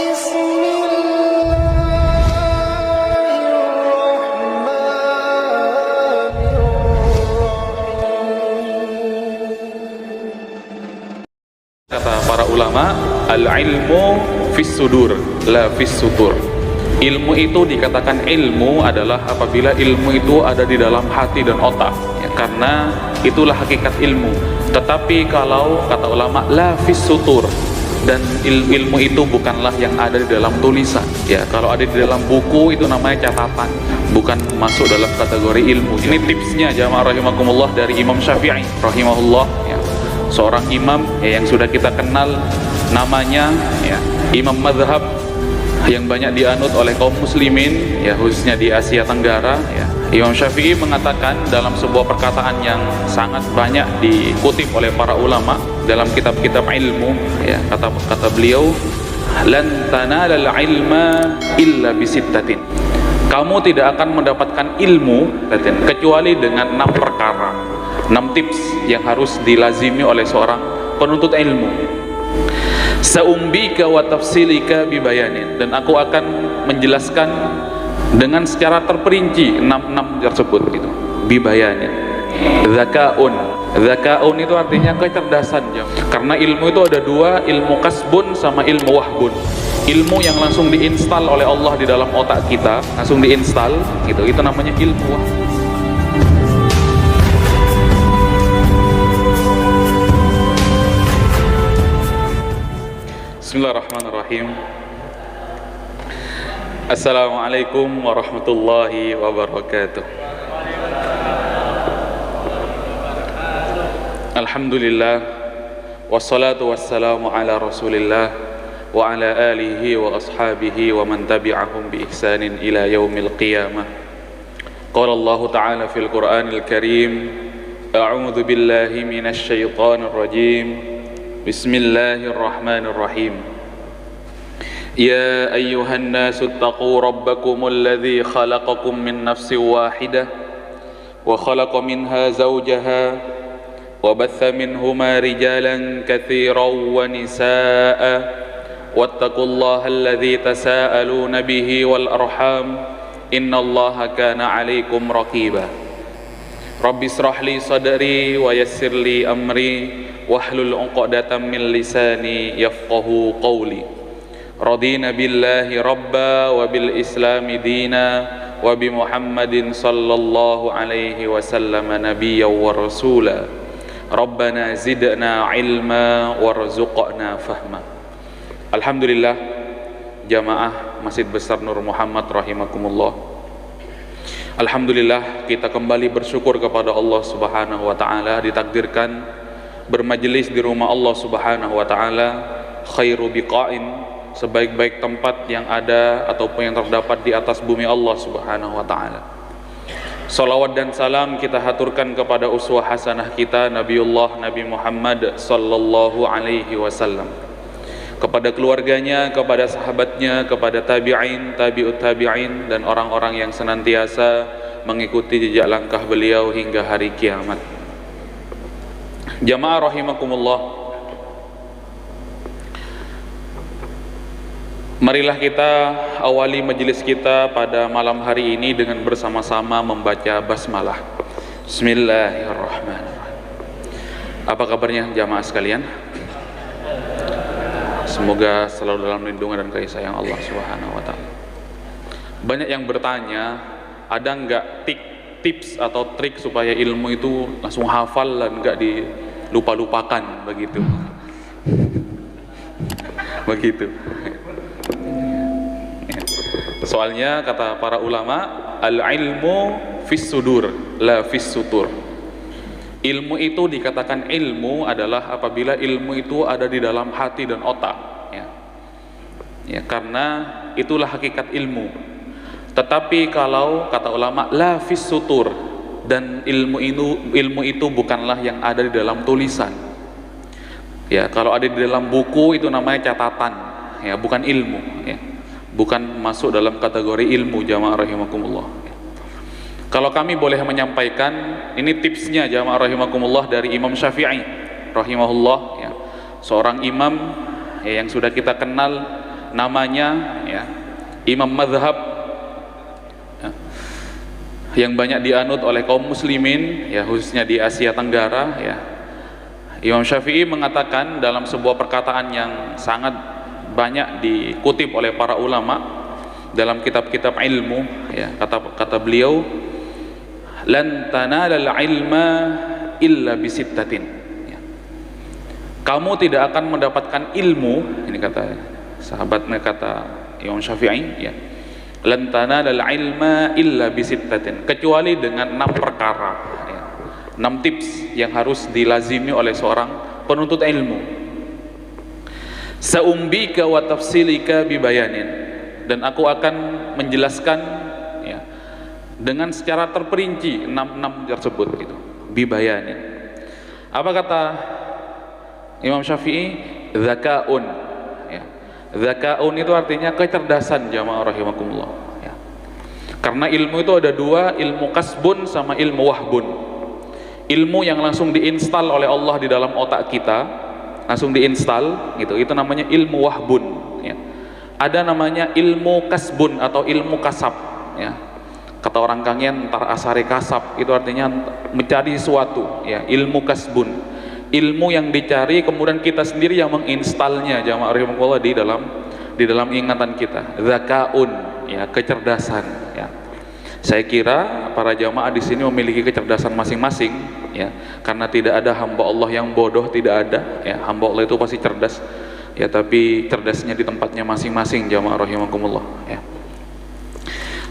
Kata para ulama, al-ilmu fis sudur, la fis sutur. Ilmu itu dikatakan ilmu adalah apabila ilmu itu ada di dalam hati dan otak, ya, karena itulah hakikat ilmu. Tetapi kalau kata ulama, la fis sutur, dan ilmu itu bukanlah yang ada di dalam tulisan, ya. Kalau ada di dalam buku itu namanya catatan, bukan masuk dalam kategori ilmu. Ini tipsnya jamaah rahimakumullah dari Imam Syafi'i rahimahullah, ya. Seorang imam, ya, yang sudah kita kenal namanya, ya, imam madhab yang banyak dianut oleh kaum muslimin, ya, khususnya di Asia Tenggara, ya. Imam Syafi'i mengatakan dalam sebuah perkataan yang sangat banyak dikutip oleh para ulama dalam kitab-kitab ilmu, ya, kata beliau, lan tanalal ilma illa bisittatin. Kamu tidak akan mendapatkan ilmu kecuali dengan 6 perkara, 6 tips yang harus dilazimi oleh seorang penuntut ilmu. Saumbika wa tafsilika bibayanin, dan aku akan menjelaskan dengan secara terperinci 6 tersebut gitu. Bibayanin. Zakaun itu artinya kecerdasan, ya. Karena ilmu itu ada 2, ilmu kasbun sama ilmu wahbun. Ilmu yang langsung diinstal oleh Allah di dalam otak kita, langsung diinstal gitu, itu namanya ilmu wahbun. Bismillahirrahmanirrahim. Assalamualaikum warahmatullahi wabarakatuh. Alhamdulillah, wassalatu wassalamu ala rasulillah wa ala alihi wa ashabihi wa man tabi'ahum bi ihsanin ila yaumil qiyamah. Qala Allah ta'ala fil Qur'anil Karim, a'udzu billahi minasy syaithanir rajim. Bismillahirrahmanirrahim. Ya ayyuhan nasu ittaqu rabbakumul ladzi khalaqakum min nafsin wahidah wa khalaqa minha zawjaha wa batha minhuma rijalan katsiran wa nisaa'a wattaqullaha alladzi tasaaluna bihi wal arham innallaha kana 'alaikum raqiba. Rabbi israh li sadri wa yassir li amri wahlul 'uqdatam min lisani yafqahu qawli. Radina billahi rabba wa bil islami dina wa bi Muhammadin sallallahu alaihi wasallam nabiyyan wa rasula. Rabbana zidna ilma warzuqna fahma. Alhamdulillah, jamaah Masjid Besar Nur Muhammad rahimakumullah. Alhamdulillah, kita kembali bersyukur kepada Allah Subhanahu wa taala, ditakdirkan bermajelis di rumah Allah Subhanahu wa taala, khairu biqa'in, sebaik-baik tempat yang ada ataupun yang terdapat di atas bumi Allah Subhanahu wa taala. Salawat dan salam kita haturkan kepada uswah hasanah kita Nabiullah Nabi Muhammad sallallahu alaihi wasallam, kepada keluarganya, kepada sahabatnya, kepada tabi'in, tabi'ut tabi'in, dan orang-orang yang senantiasa mengikuti jejak langkah beliau hingga hari kiamat. Jamaah rahimakumullah, marilah kita awali majelis kita pada malam hari ini dengan bersama-sama membaca basmalah. Bismillahirrahmanirrahim. Apa kabarnya jamaah sekalian? Semoga selalu dalam lindungan dan kasih sayang Allah Subhanahu wa taala. Banyak yang bertanya, ada enggak tips atau trik supaya ilmu itu langsung hafal dan enggak dilupa-lupakan begitu. Begitu. Soalnya kata para ulama, al-ilmu fis sudur, la fis sutur. Ilmu itu dikatakan ilmu adalah apabila ilmu itu ada di dalam hati dan otak, ya. Ya, karena itulah hakikat ilmu. Tetapi kalau kata ulama, la fis sutur, dan ilmu itu bukanlah yang ada di dalam tulisan. Ya, kalau ada di dalam buku itu namanya catatan, ya, bukan ilmu, ya. Bukan masuk dalam kategori ilmu, jamaah rahimakumullah. Kalau kami boleh menyampaikan, ini tipsnya jamaah rahimakumullah dari Imam Syafi'i rahimahullah, ya. Seorang imam, ya, yang sudah kita kenal namanya ya, imam madhab ya, yang banyak dianut oleh kaum muslimin ya, khususnya di Asia Tenggara ya. Imam Syafi'i mengatakan dalam sebuah perkataan yang sangat banyak dikutip oleh para ulama dalam kitab-kitab ilmu ya, kata beliau, lan tanalal ilma illa bisittatin ya. Kamu tidak akan mendapatkan ilmu, ini kata sahabatnya, kata Imam Syafi'i ya, lan tanalal ilma illa bisittatin, kecuali dengan 6 perkara ya. 6 tips yang harus dilazimi oleh seorang penuntut ilmu. Sa'umbika wa tafsilika bibayanin, dan aku akan menjelaskan ya, dengan secara terperinci 6 tersebut gitu, bibayanin. Apa kata Imam Syafi'i? Zakaun ya. Zakaun itu artinya kecerdasan, jamaah rahimakumullah ya. Karena ilmu itu ada 2, ilmu kasbun sama ilmu wahbun. Ilmu yang langsung diinstal oleh Allah di dalam otak kita, langsung diinstal gitu, itu namanya ilmu wahbun ya. Ada namanya ilmu kasbun atau ilmu kasab ya. Kata orang Kangen, ntar asari kasab, itu artinya mencari sesuatu ya, ilmu kasbun, ilmu yang dicari kemudian kita sendiri yang menginstalnya, jamaah rahimakumullah, di dalam ingatan kita. Zakaun ya, kecerdasan ya. Saya kira para jamaah di sini memiliki kecerdasan masing-masing ya, karena tidak ada hamba Allah yang bodoh, tidak ada ya. Hamba Allah itu pasti cerdas ya, tapi cerdasnya di tempatnya masing-masing, jamaah rahimakumullah ya.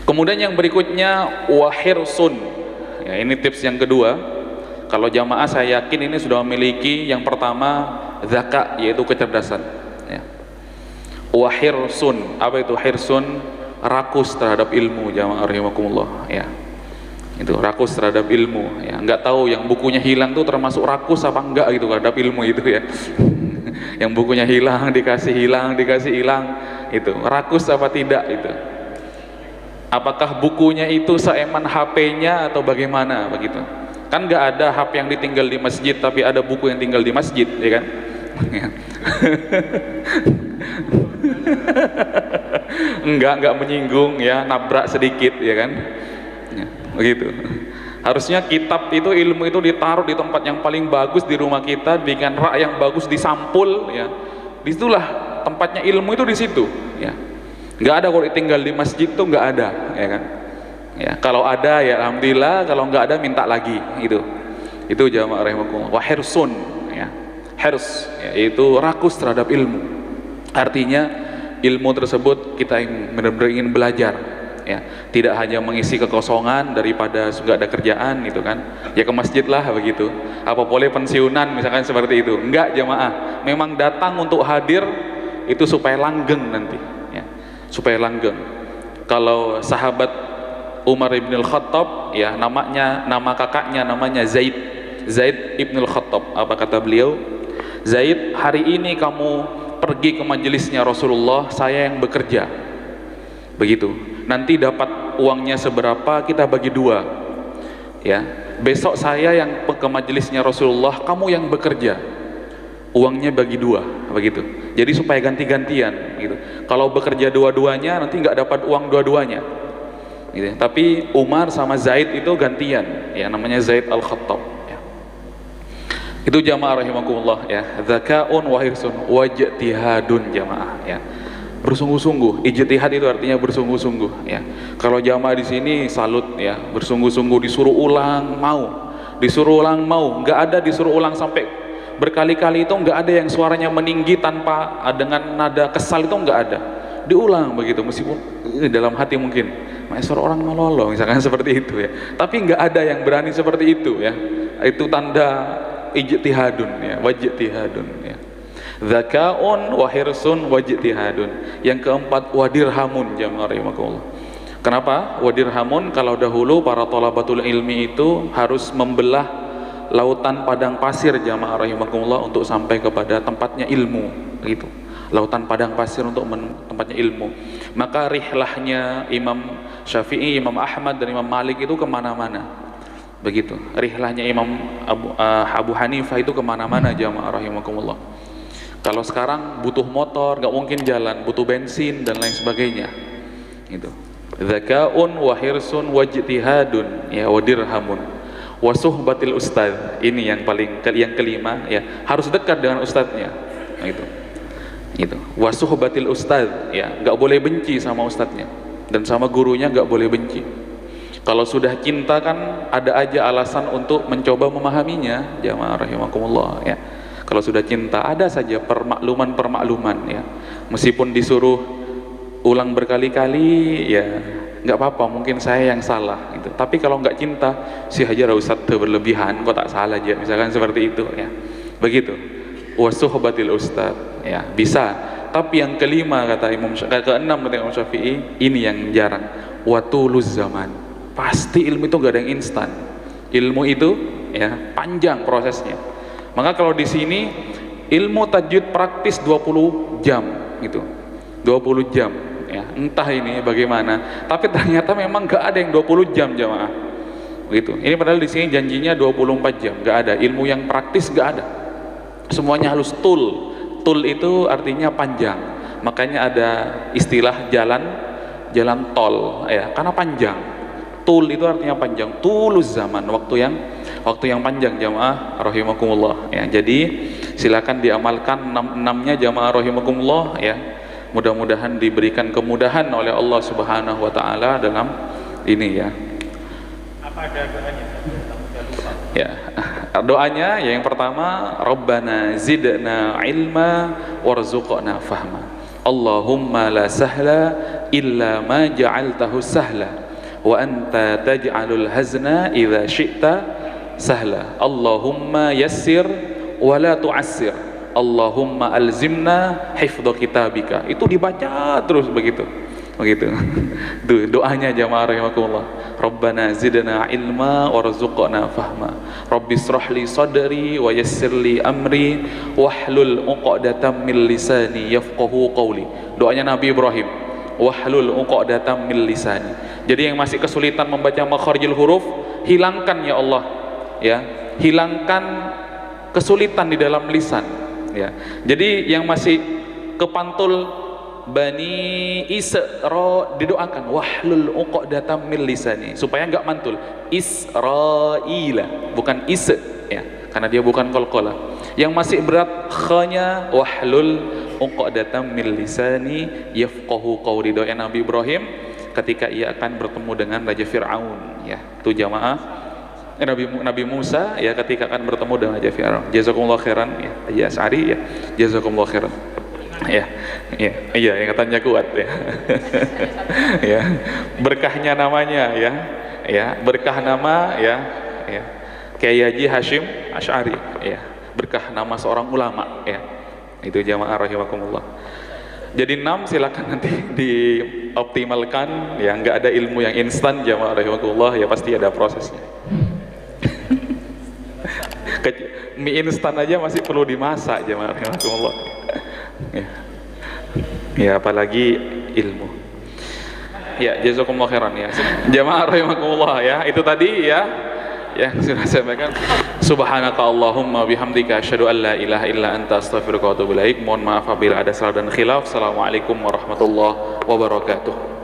Kemudian yang berikutnya wahirsun ya, ini tips yang kedua. Kalau jamaah saya yakin ini sudah memiliki yang pertama, zaka, yaitu kecerdasan ya. Wahirsun, apa itu hirsun? Rakus terhadap ilmu, jamaah rahimakumullah ya. Itu rakus terhadap ilmu ya. Enggak tahu yang bukunya hilang tuh termasuk rakus apa enggak gitu terhadap ilmu itu ya. Yang bukunya hilang dikasih hilang itu rakus apa tidak itu. Apakah bukunya itu seeman HP-nya atau bagaimana begitu? Kan enggak ada HP yang ditinggal di masjid, tapi ada buku yang tinggal di masjid, ya kan? enggak menyinggung ya, nabrak sedikit ya kan ya, begitu. Harusnya kitab itu, ilmu itu ditaruh di tempat yang paling bagus di rumah kita, dengan rak yang bagus, disampul ya, disitulah tempatnya ilmu itu, di situ ya. Nggak ada kalau ditinggal di masjid tuh, nggak ada ya kan ya. Kalau ada ya alhamdulillah, kalau nggak ada minta lagi. Itu jamaah rahimakumullah. Wa hirsun ya, hirs ya, itu rakus terhadap ilmu. Artinya ilmu tersebut kita benar-benar ingin belajar ya, tidak hanya mengisi kekosongan daripada nggak ada kerjaan gitu kan ya, ke masjid lah begitu, apa boleh pensiunan misalkan seperti itu. Enggak jamaah, memang datang untuk hadir itu supaya langgeng nanti ya, supaya langgeng. Kalau sahabat Umar ibn al-Khattab ya, nama kakaknya namanya Zaid ibn al-Khattab. Apa kata beliau? Zaid, hari ini kamu pergi ke majelisnya Rasulullah, saya yang bekerja begitu. Nanti dapat uangnya seberapa kita bagi 2 ya. Besok saya yang ke majelisnya Rasulullah, kamu yang bekerja, uangnya bagi 2 begitu. Jadi supaya ganti-gantian gitu. Kalau bekerja dua-duanya nanti nggak dapat uang dua-duanya gitu. Tapi Umar sama Zaid itu gantian ya, namanya Zaid al-Khattab ya. Itu jamaah rahimakumullah ya, zakaun wa hirsun wa ijtihadun, jamaah ya. Bersungguh-sungguh, ijtihad itu artinya bersungguh-sungguh ya. Kalau jamaah di sini salut ya, bersungguh-sungguh, disuruh ulang mau, nggak ada disuruh ulang sampai berkali-kali itu, nggak ada yang suaranya meninggi tanpa dengan nada kesal, itu nggak ada. Diulang begitu, meskipun dalam hati mungkin suara orang melolo misalkan seperti itu ya, tapi nggak ada yang berani seperti itu ya. Itu tanda ijtihadun ya, wajtihadun ya. Zakaun wa hirsun wajtihadun. Yang keempat wadirhamun, jamaah rahimakumullah. Kenapa wadirhamun? Kalau dahulu para thalabatul ilmi itu harus membelah lautan padang pasir, jamaah rahimakumullah, untuk sampai kepada tempatnya ilmu gitu. Lautan padang pasir untuk tempatnya ilmu. Maka rihlahnya Imam Syafi'i, Imam Ahmad dan Imam Malik itu kemana-mana begitu. Rihlahnya Imam Abu Hanifah itu kemana-mana, jamaah rahimakumullah. Kalau sekarang butuh motor, nggak mungkin jalan, butuh bensin dan lain sebagainya. Gitu. Dzakaun wa hirsun wajtihadun ya wa dirhamun wa suhbatil ustadz. Ini yang yang kelima ya, harus dekat dengan ustadznya. Nah, itu. Wa suhbatil ustadz ya, nggak boleh benci sama ustadznya dan sama gurunya nggak boleh benci. Kalau sudah cinta kan ada aja alasan untuk mencoba memahaminya, jamaah rahimakumullah ya. Kalau sudah cinta ada saja permakluman ya. Meskipun disuruh ulang berkali-kali ya nggak apa-apa, mungkin saya yang salah gitu. Tapi kalau nggak cinta, si Hajar Ustadz berlebihan, kok tak salah aja, misalkan seperti itu ya. Begitu. Wasuhbatil ustadz ya, bisa. Tapi yang kelima kata keenam kata Imam Syafi'i, ini yang jarang. Watuluz zaman. Pasti ilmu itu nggak ada yang instan. Ilmu itu ya panjang prosesnya. Maka kalau di sini ilmu tajwid praktis 20 jam gitu. 20 jam ya. Entah ini bagaimana, tapi ternyata memang nggak ada yang 20 jam jamaah. Begitu. Ini padahal di sini janjinya 24 jam, nggak ada. Ilmu yang praktis nggak ada. Semuanya halus tul. Tul itu artinya panjang. Makanya ada istilah jalan tol ya, karena panjang. Tul itu artinya panjang, tuluz zaman, waktu yang panjang jamaah rahimakumullah ya. Jadi silakan diamalkan 6-6-nya jamaah rahimakumullah ya. Mudah-mudahan diberikan kemudahan oleh Allah Subhanahu wa taala dalam ini ya. Apa ada doanya? Ya. Doanya yang pertama, Rabbana zidna ilma warzuqna fahma. Allahumma la sahla illa ma ja'altahu sahla. Wa anta taj'alul hazna idza syi'ta sahla. Allahumma yassir wa la tu'assir. Allahumma alzimna hifdha kitabika. Itu dibaca terus begitu. Tuh doanya jamaah rahimakumullah. Rabbana zidna ilma warzuqna fahma. Rabbi shrahli sadri wa yassirli amri wahlul 'uqdatam min lisani yafqahu qawli. Doanya Nabi Ibrahim. Wahlul 'uqdatam min lisani. Jadi yang masih kesulitan membaca makharijul huruf, hilangkan ya Allah ya, hilangkan kesulitan di dalam lisan ya. Jadi yang masih kepantul Bani Isra didoakan wahlul 'uqdatam min lisani supaya enggak mantul Israila, bukan is ya, karena dia bukan qalqalah. Yang masih berat kha-nya wahlul 'uqdatam min lisani yafqahu qawli. Doa Nabi Ibrahim ketika ia akan bertemu dengan Raja Fir'aun ya. Itu jamaah Nabi Musa ya ketika akan bertemu dengan Raja Fir'aun. Jazakumullah khairan ya. Ya As'ari ya. Jazakumullah khairan. Ya. Iya, yang katanya kuat ya. Ya. Berkahnya namanya ya. Ya, berkah nama ya. Ya. Kiai Haji Hashim Asy'ari ya. Berkah nama seorang ulama ya. Itu jamaah rahimakumullah. Jadi 6 silakan nanti dioptimalkan ya, nggak ada ilmu yang instan jamaah rahimakumullah ya, pasti ada prosesnya. Mie instan aja masih perlu dimasak jamaah rahimakumullah. Ya apalagi ilmu. Ya jazakumullah khairan ya. Jamaah rahimakumullah ya, itu tadi ya yang sudah saya sampaikan. Subhanaka Allahumma bihamdika asyhadu an la ilaha illa anta astaghfiruka wa atubu ilaik. Mohon maaf apabila ada salah dan khilaf. Assalamualaikum warahmatullahi wabarakatuh.